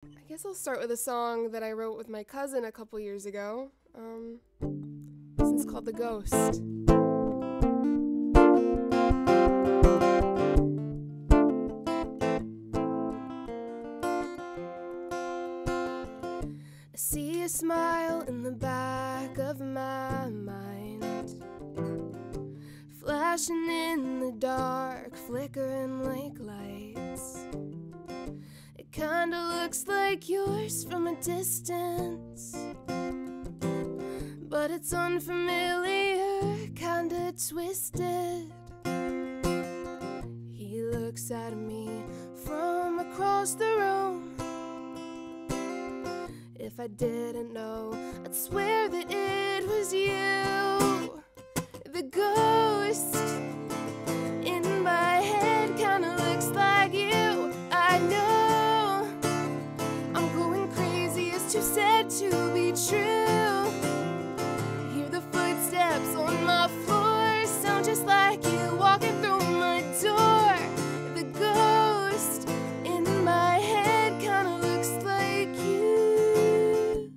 I guess I'll start with a song that I wrote with my cousin a couple years ago. This one's called The Ghost. I see a smile in the back of my mind, flashing in the dark, flickering like lights. It kinda looks like yours from a distance, but it's unfamiliar, kinda twisted. He looks at me from across the room. If I didn't know, I'd swear that it was you. The ghost in my head kinda looks like you. I know I'm going crazy, it's too sad to be true. Hear the footsteps on my floor, sound just like you walking through my door. The ghost in my head kinda looks like you.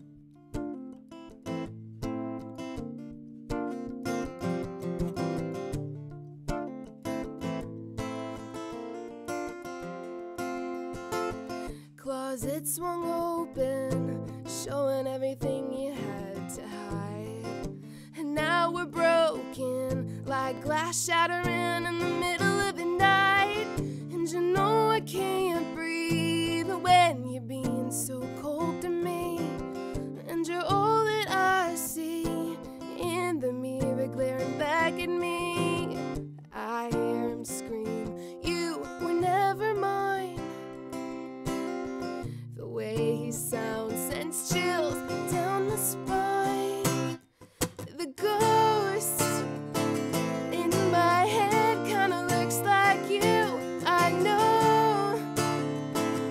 Closet swung open, showing everything you had to hide. And now we're broken, like glass shattering in the middle of the night. And you know I can't breathe when you're being so cold to me. And you're all that I see in the mirror glaring back at me. I hear him scream, you were never mine. The way he sounds sends chills down my spine. The ghost in my head kinda looks like you. I know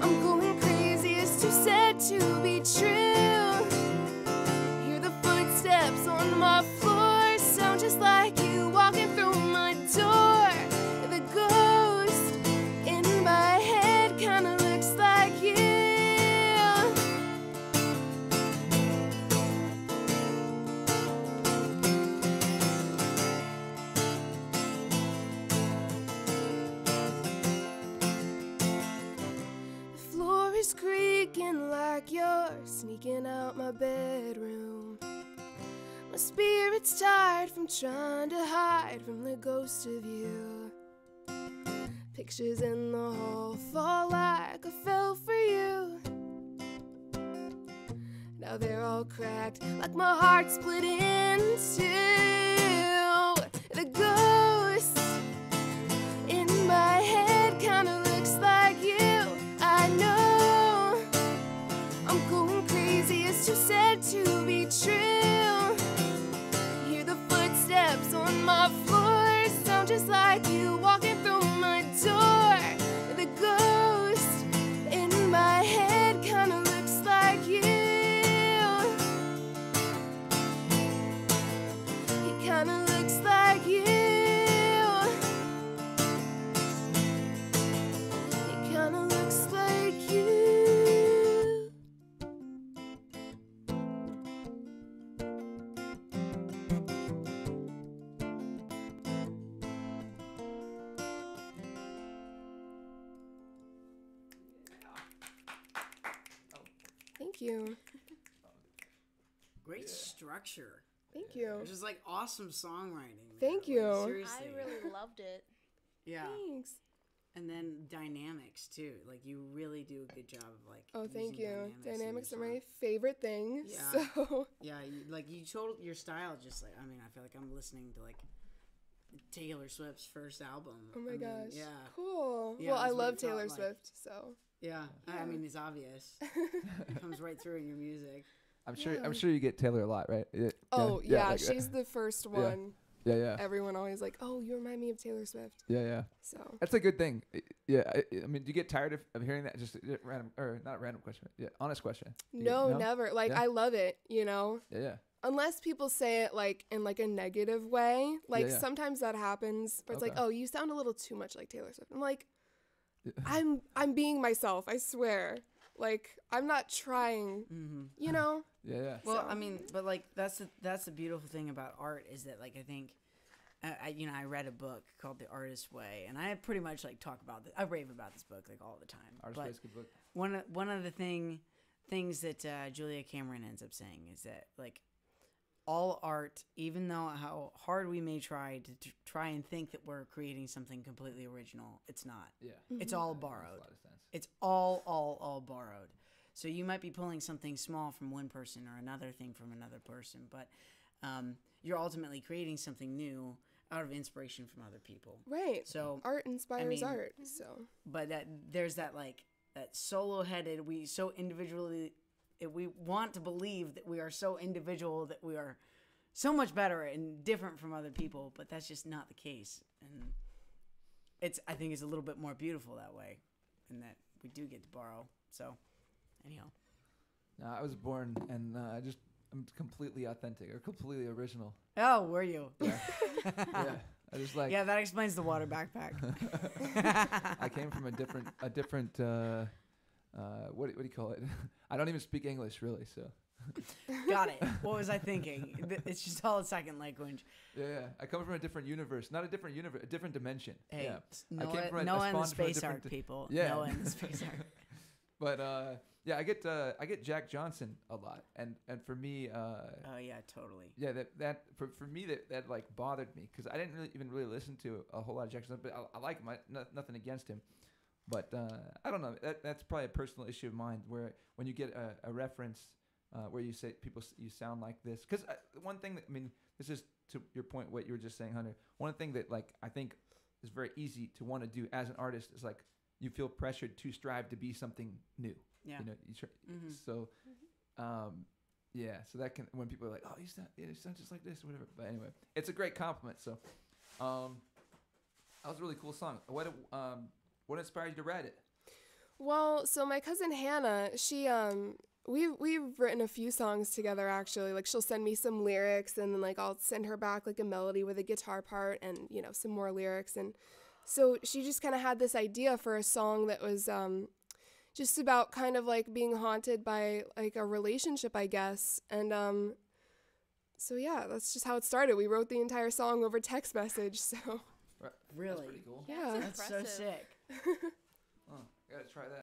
I'm going crazy, it's too sad to be true. Hear the footsteps on my floor, sound just like you walking through my door. The ghost in my head kinda looks like you. The floor is creaking like you're sneaking out my bedroom. My spirit's tired from trying to hide from the ghost of you. Pictures in the hall fall like I fell for you. Now they're all cracked, like my heart split in two. The ghost in my head kinda looks like you. I know I'm going crazy, it's too sad to be true. Hear the footsteps on my floor, sound just like you walking through my door. The ghost in my head kinda looks like you. He kinda looks like you. He kinda looks like you. Thank you. Great structure. Thank you. It's just like awesome songwriting. man. Thank you. Like, seriously. I really loved it. Yeah. Thanks. And then dynamics too. Like you really do a good job of like. Oh, thank using you. in Dynamics are your my song. favorite thing. Yeah. So Yeah, you told your style just like I mean I feel like I'm listening to like Taylor Swift's first album. oh my I mean, gosh. Yeah. Cool. Yeah, well, I that's what love it felt Taylor like. Swift, so. Yeah. I mean it's obvious. It comes right through in your music. I'm sure. Yeah. I'm sure you get Taylor a lot, right? Yeah, Oh yeah, like, she's the first one. yeah. Everyone always like, oh, you remind me of Taylor Swift. Yeah. So That's a good thing. Yeah. I mean, do you get tired of hearing that? Just random, or not a random question. Yeah, honest question. Do you- no, never. Like Yeah. I love it. You know, Yeah. unless people say it like in like a negative way. Like Yeah. sometimes that happens. Where it's like, Okay. oh, you sound a little too much like Taylor Swift. I'm like, Yeah. I'm being myself. I swear. Like, I'm not trying, you know? Yeah. Well, So- I mean, but like that's the beautiful thing about art is that like I think, I read a book called The Artist's Way, and I pretty much like talk about I rave about this book like all the time. Artist But Way is a good book. one of the things that Julia Cameron ends up saying is that like all art, even though how hard we may try to try and think that we're creating something completely original, it's not. Yeah. It's all That makes a borrowed. lot of sense. It's all borrowed. So you might be pulling something small from one person or another thing from another person, but you're ultimately creating something new out of inspiration from other people. Right. So, Art inspires mean- art, so. but there's that like that solo-headed. We so individually. We want to believe that we are so individual that we are so much better and different from other people, but that's just not the case. And I think it's a little bit more beautiful that way, in that we do get to borrow. So, anyhow. No, I was born and I'm completely authentic or completely original. Oh, were you? Yeah. I just like. Yeah, that explains the water backpack. I came from a different what do you call it? I don't even speak English really, so. Got it. What was I thinking? It's just all a second language. Yeah. I come from a different universe, not a different universe, a different dimension. Hey, yeah. I came from Noah and the spawned from a space different arc, people. Yeah. Noah and the space arc. But yeah, I get Jack Johnson a lot, and for me, Oh yeah, totally. yeah, that for me that like bothered me because I didn't really listen to a whole lot of Jack Johnson, but I like him. Nothing against him, but I don't know. That's probably a personal issue of mine where when you get a reference where you say you sound like this, because one thing that this is to your point what you were just saying, Hunter. One thing that like I think is very easy to want to do as an artist is like you feel pressured to strive to be something new. Yeah. So, yeah. So that can when people are like, oh, you sound just like this or whatever. But anyway, it's a great compliment. So, that was a really cool song. What inspired you to write it? Well, so my cousin Hannah, she we've written a few songs together actually. Like she'll send me some lyrics and then like I'll send her back like a melody with a guitar part and some more lyrics, and so she just kind of had this idea for a song that was just about kind of like being haunted by like a relationship, I guess. And so yeah, that's just how it started. We wrote the entire song over text message. So Really? That's pretty cool. yeah. That's so sick. Oh, I gotta try that.